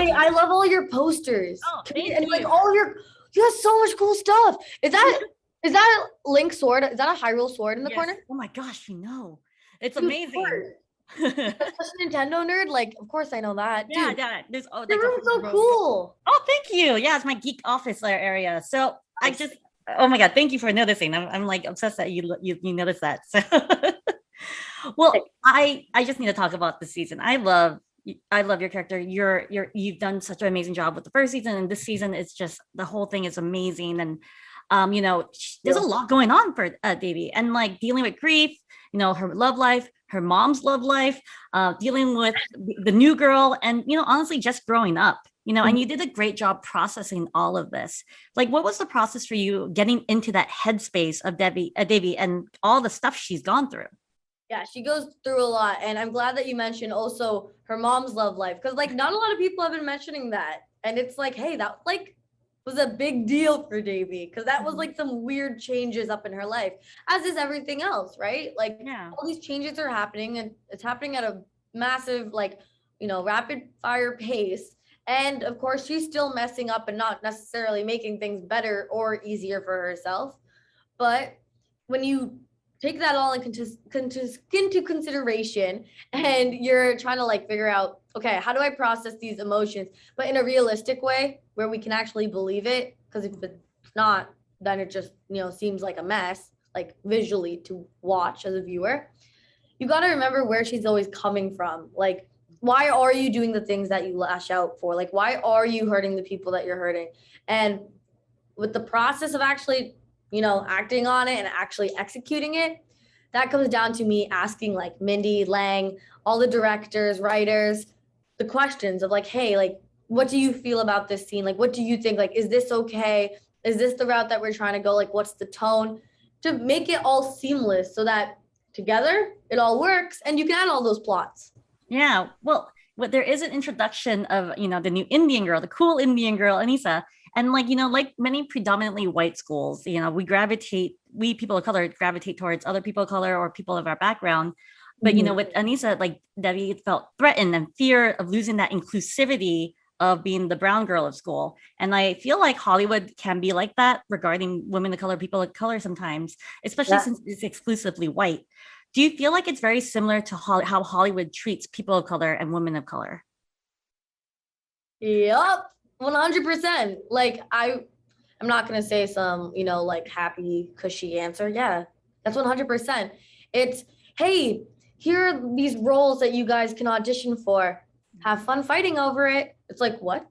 Wait, I love all your posters. Oh, thank And like you. you have so much cool stuff. Is that Link sword? Is that a Hyrule sword in the Yes. corner? Oh my gosh, you know. It's Dude, of amazing. course. Such a Nintendo nerd. Like, of course I know that. Yeah, Dude, yeah. There's your like a room's whole so row. cool. Oh, thank you. Yeah, it's my geek office area. So I Nice. just, oh my God, thank you for noticing. I'm like obsessed that you noticed that. So, well, I just need to talk about this season. I love your character. You've done such an amazing job with the first season, and this season is just the whole thing is amazing. And there's a lot going on for Davy, and like dealing with grief, her love life, her mom's love life, dealing with the new girl, and honestly, just growing up. And you did a great job processing all of this. Like, what was the process for you getting into that headspace of Davy, and all the stuff she's gone through? Yeah, she goes through a lot. And I'm glad that you mentioned also her mom's love life. Because like not a lot of people have been mentioning that. And it's like, hey, that like was a big deal for Davy. Because that was like some weird changes up in her life. As is everything else, right? Like all these changes are happening, and it's happening at a massive, like, rapid fire pace. And of course, she's still messing up and not necessarily making things better or easier for herself. But when you take that all into consideration, and you're trying to like figure out, okay, how do I process these emotions, but in a realistic way where we can actually believe it? Because if it's not, then it just, seems like a mess, like visually to watch as a viewer. You got to remember where she's always coming from. Like, why are you doing the things that you lash out for? Like, why are you hurting the people that you're hurting? And with the process of actually, acting on it and actually executing it, that comes down to me asking like Mindy, Lang, all the directors, writers, the questions of like, hey, like, what do you feel about this scene? Like, what do you think? Like, is this okay? Is this the route that we're trying to go? Like, what's the tone? To make it all seamless so that together it all works and you can add all those plots. Yeah, well, there is an introduction of the new Indian girl, the cool Indian girl, Anissa, and like many predominantly white schools, we people of color gravitate towards other people of color or people of our background. But with Anissa, like Debbie felt threatened and fear of losing that inclusivity of being the brown girl of school. And I feel like Hollywood can be like that regarding women of color, people of color sometimes, especially since it's exclusively white. Do you feel like it's very similar to how Hollywood treats people of color and women of color? Yep, 100%. Like I'm not gonna say some, like happy, cushy answer. Yeah, that's 100%. It's, hey, here are these roles that you guys can audition for. Have fun fighting over it. It's like, what?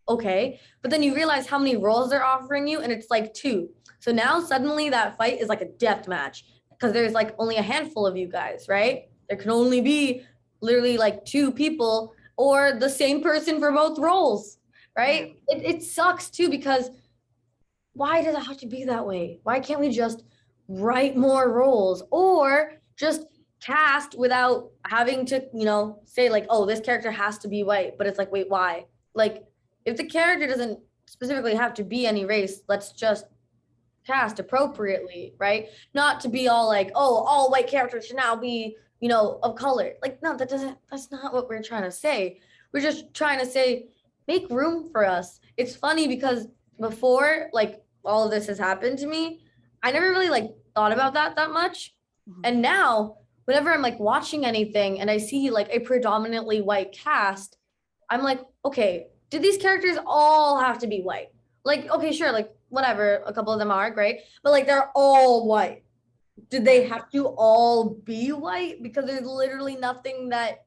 Okay. But then you realize how many roles they're offering you, and it's like two. So now suddenly that fight is like a death match because there's like only a handful of you guys, right? There can only be literally like two people or the same person for both roles, right? It sucks too, because why does it have to be that way? Why can't we just write more roles or just cast without having to, say like, oh, this character has to be white, but it's like, wait, why? Like, if the character doesn't specifically have to be any race, let's just cast appropriately, right? Not to be all like, oh, all white characters should now be, of color. Like, no, that's not what we're trying to say. We're just trying to say, make room for us. It's funny because before, like, all of this has happened to me, I never really like thought about that much. And now, whenever I'm like watching anything and I see like a predominantly white cast, I'm like, okay, do these characters all have to be white? Like, okay, sure, like whatever, a couple of them are great, but like they're all white. Do they have to all be white? Because there's literally nothing that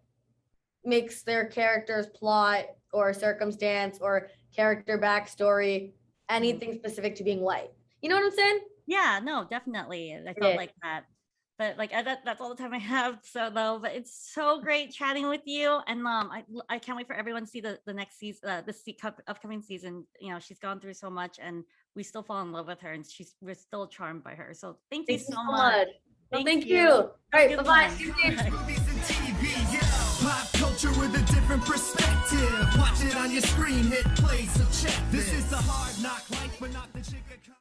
makes their character's plot or circumstance or character backstory anything specific to being white. You know what I'm saying? Yeah, no, definitely. I felt like that. But like that's all the time I have. So though, but it's so great chatting with you, and I can't wait for everyone to see the next season, upcoming season. She's gone through so much, and we still fall in love with her, and we're still charmed by her. So thank you so much. Thank you. All right, bye-bye. Pop culture with a different perspective. Watch it on your screen, hit play, so check this. This is the hard knock life, but not the chick.